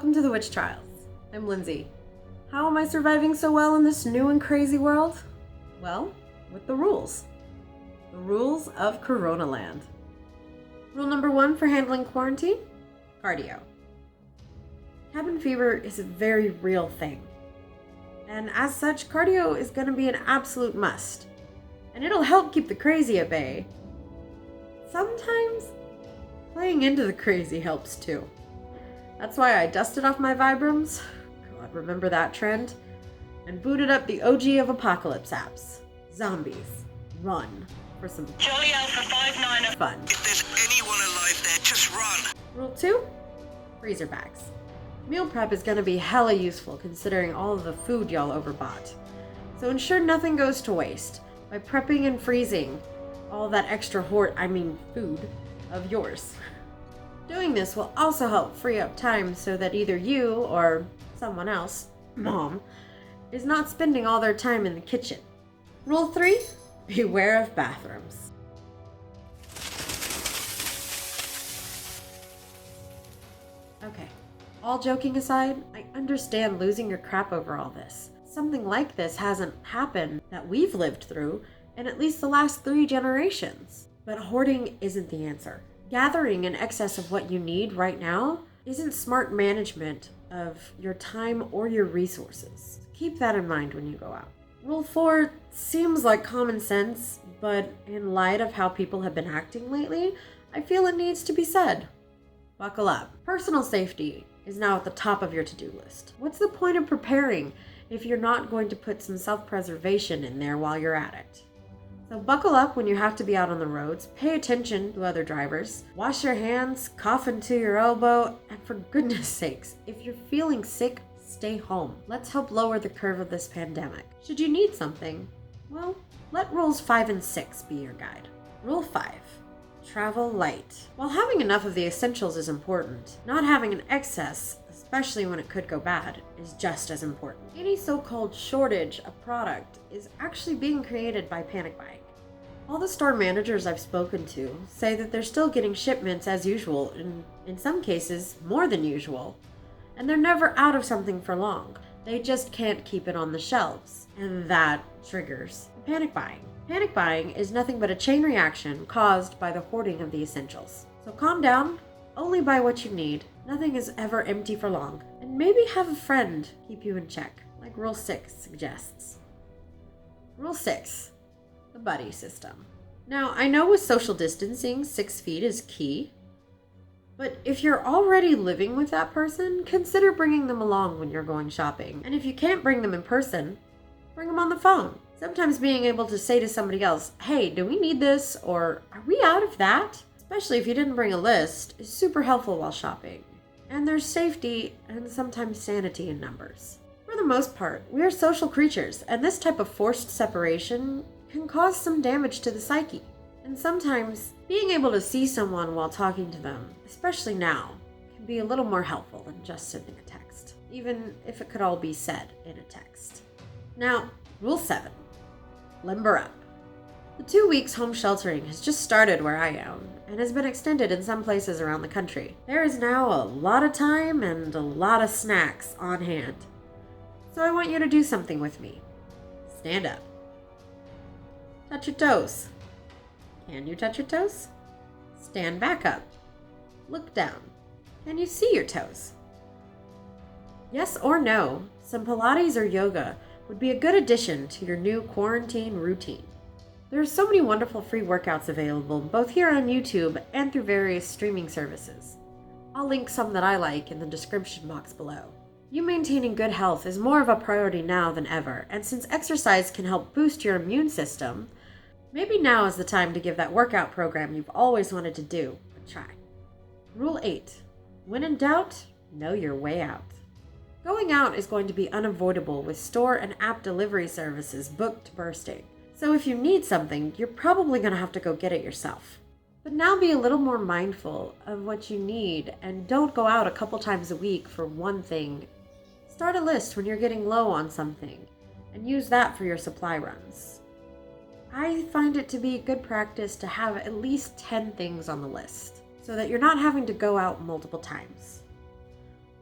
Welcome to the Witch Trials. I'm Lindsay. How am I surviving so well in this new and crazy world? Well, with the rules. The rules of Coronaland. Rule number 1 for handling quarantine: cardio. Cabin fever is a very real thing. And as such, cardio is going to be an absolute must. And it'll help keep the crazy at bay. Sometimes, playing into the crazy helps too. That's why I dusted off my Vibrams, God, remember that trend, and booted up the OG of apocalypse apps, Zombies Run, for some Jolly Alpha 59 fun. If there's anyone alive there, just run. Rule 2, freezer bags. Meal prep is going to be hella useful considering all of the food y'all overbought. So ensure nothing goes to waste by prepping and freezing all that extra food of yours. Doing this will also help free up time so that either you or someone else, mom, is not spending all their time in the kitchen. Rule 3, beware of bathrooms. Okay, all joking aside, I understand losing your crap over all this. Something like this hasn't happened that we've lived through in at least the last 3 generations. But hoarding isn't the answer. Gathering in excess of what you need right now isn't smart management of your time or your resources. Keep that in mind when you go out. Rule 4 seems like common sense, but in light of how people have been acting lately, I feel it needs to be said. Buckle up. Personal safety is now at the top of your to-do list. What's the point of preparing if you're not going to put some self-preservation in there while you're at it? So buckle up when you have to be out on the roads, pay attention to other drivers, wash your hands, cough into your elbow, and for goodness sakes, if you're feeling sick, stay home. Let's help lower the curve of this pandemic. Should you need something, well, let rules 5 and 6 be your guide. Rule 5, travel light. While having enough of the essentials is important, not having an excess, especially when it could go bad, is just as important. Any so-called shortage of product is actually being created by panic buying. All the store managers I've spoken to say that they're still getting shipments as usual, and in some cases, more than usual. And they're never out of something for long. They just can't keep it on the shelves. And that triggers panic buying. Panic buying is nothing but a chain reaction caused by the hoarding of the essentials. So calm down, only buy what you need. Nothing is ever empty for long. And maybe have a friend keep you in check, like Rule 6 suggests. Rule 6, the buddy system. Now, I know with social distancing, 6 feet is key. But if you're already living with that person, consider bringing them along when you're going shopping. And if you can't bring them in person, bring them on the phone. Sometimes being able to say to somebody else, hey, do we need this? Or are we out of that? Especially if you didn't bring a list, is super helpful while shopping. And there's safety and sometimes sanity in numbers. For the most part, we are social creatures, and this type of forced separation can cause some damage to the psyche. And sometimes, being able to see someone while talking to them, especially now, can be a little more helpful than just sending a text, even if it could all be said in a text. Now, Rule 7, limber up. The 2 weeks home sheltering has just started where I am, and has been extended in some places around the country. There is now a lot of time and a lot of snacks on hand. So I want you to do something with me. Stand up. Touch your toes. Can you touch your toes? Stand back up. Look down. Can you see your toes? Yes or no, some Pilates or yoga would be a good addition to your new quarantine routine. There are so many wonderful free workouts available, both here on YouTube and through various streaming services. I'll link some that I like in the description box below. You maintaining good health is more of a priority now than ever, and since exercise can help boost your immune system, maybe now is the time to give that workout program you've always wanted to do a try. Rule 8, when in doubt, know your way out. Going out is going to be unavoidable with store and app delivery services booked to bursting. So if you need something, you're probably going to have to go get it yourself. But now be a little more mindful of what you need and don't go out a couple times a week for one thing. Start a list when you're getting low on something and use that for your supply runs. I find it to be good practice to have at least 10 things on the list so that you're not having to go out multiple times.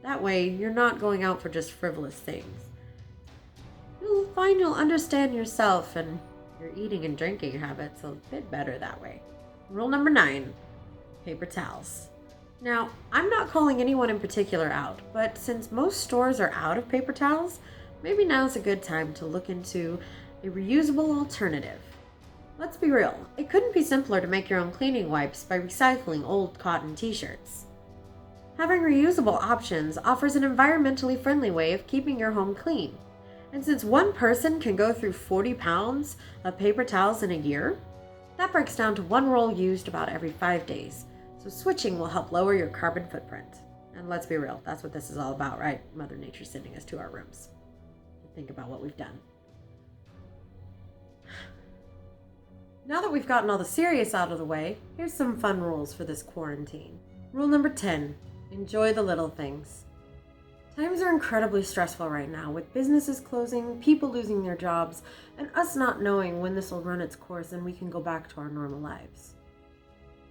That way, you're not going out for just frivolous things. You'll find you'll understand yourself and your eating and drinking habits a bit better that way. Rule number 9, paper towels. Now, I'm not calling anyone in particular out, but since most stores are out of paper towels, maybe now's a good time to look into a reusable alternative. Let's be real, it couldn't be simpler to make your own cleaning wipes by recycling old cotton t-shirts. Having reusable options offers an environmentally friendly way of keeping your home clean. And since one person can go through 40 pounds of paper towels in a year, that breaks down to one roll used about every 5 days. So switching will help lower your carbon footprint. And let's be real, that's what this is all about, right? Mother Nature sending us to our rooms to think about what we've done. Now that we've gotten all the serious out of the way, here's some fun rules for this quarantine. Rule number 10, enjoy the little things. Times are incredibly stressful right now, with businesses closing, people losing their jobs, and us not knowing when this will run its course and we can go back to our normal lives.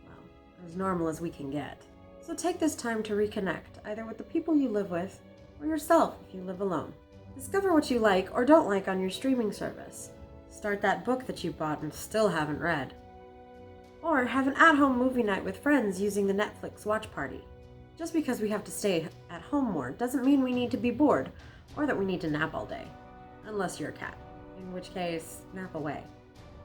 Well, as normal as we can get. So take this time to reconnect, either with the people you live with, or yourself if you live alone. Discover what you like or don't like on your streaming service. Start that book that you bought and still haven't read. Or have an at-home movie night with friends using the Netflix watch party. Just because we have to stay at home more doesn't mean we need to be bored, or that we need to nap all day. Unless you're a cat, in which case, nap away.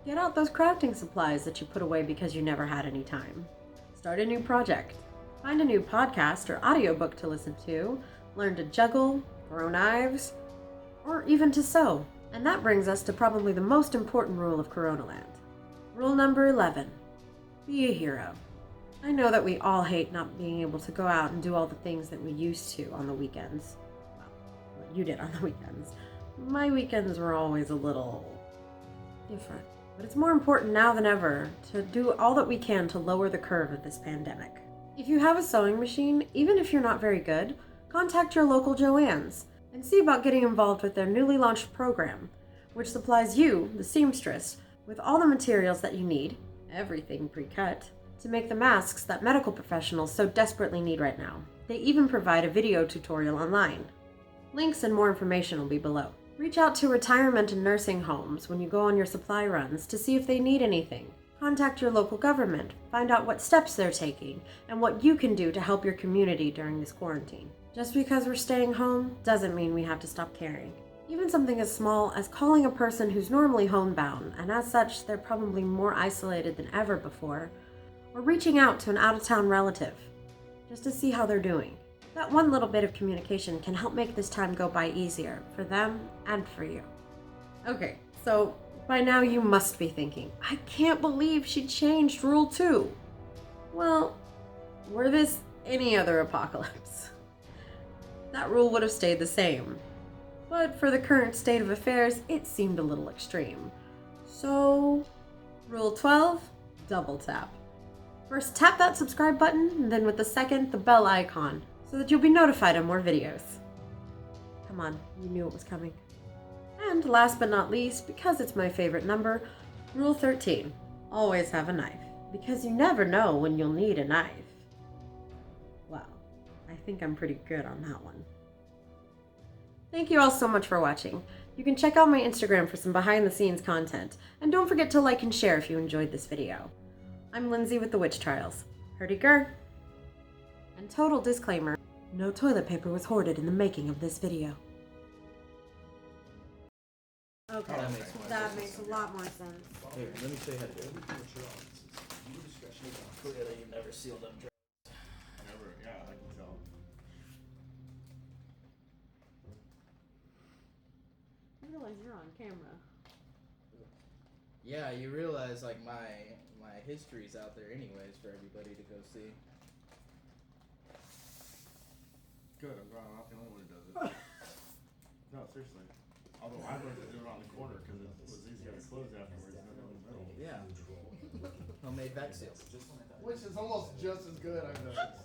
Get out those crafting supplies that you put away because you never had any time. Start a new project. Find a new podcast or audiobook to listen to, learn to juggle, throw knives, or even to sew. And that brings us to probably the most important rule of Coronaland. Rule number 11, be a hero. I know that we all hate not being able to go out and do all the things that we used to on the weekends. Well, what you did on the weekends. My weekends were always a little different. But it's more important now than ever to do all that we can to lower the curve of this pandemic. If you have a sewing machine, even if you're not very good, contact your local Joanns and see about getting involved with their newly launched program, which supplies you, the seamstress, with all the materials that you need, everything pre-cut, to make the masks that medical professionals so desperately need right now. They even provide a video tutorial online. Links and more information will be below. Reach out to retirement and nursing homes when you go on your supply runs to see if they need anything. Contact your local government, find out what steps they're taking, and what you can do to help your community during this quarantine. Just because we're staying home doesn't mean we have to stop caring. Even something as small as calling a person who's normally homebound, and as such they're probably more isolated than ever before, or reaching out to an out-of-town relative, just to see how they're doing. That one little bit of communication can help make this time go by easier, for them and for you. Okay, so by now you must be thinking, I can't believe she changed Rule 2. Well, were this any other apocalypse, that rule would have stayed the same. But for the current state of affairs, it seemed a little extreme. So, Rule 12, double tap. First, tap that subscribe button, and then with the second, the bell icon, so that you'll be notified of more videos. Come on, you knew it was coming. And last but not least, because it's my favorite number, Rule 13, always have a knife, because you never know when you'll need a knife. Well, I think I'm pretty good on that one. Thank you all so much for watching. You can check out my Instagram for some behind the scenes content, and don't forget to like and share if you enjoyed this video. I'm Lindsay with the Witch Trials. Hurdy Gur. And total disclaimer, no toilet paper was hoarded in the making of this video. Okay, that makes a lot more sense. Here, let me show you how to do it. Clearly, you've never sealed up drawers. Never, yeah, I can tell. I realize you're on camera. Yeah, you realize like my history's out there anyways for everybody to go see. Good, I'm glad I'm not the only one who does it. No, seriously. Although I learned to do it on the corner because it was easier to close afterwards than in the middle. Yeah. Homemade vac seals. Which is almost just as good, I've noticed.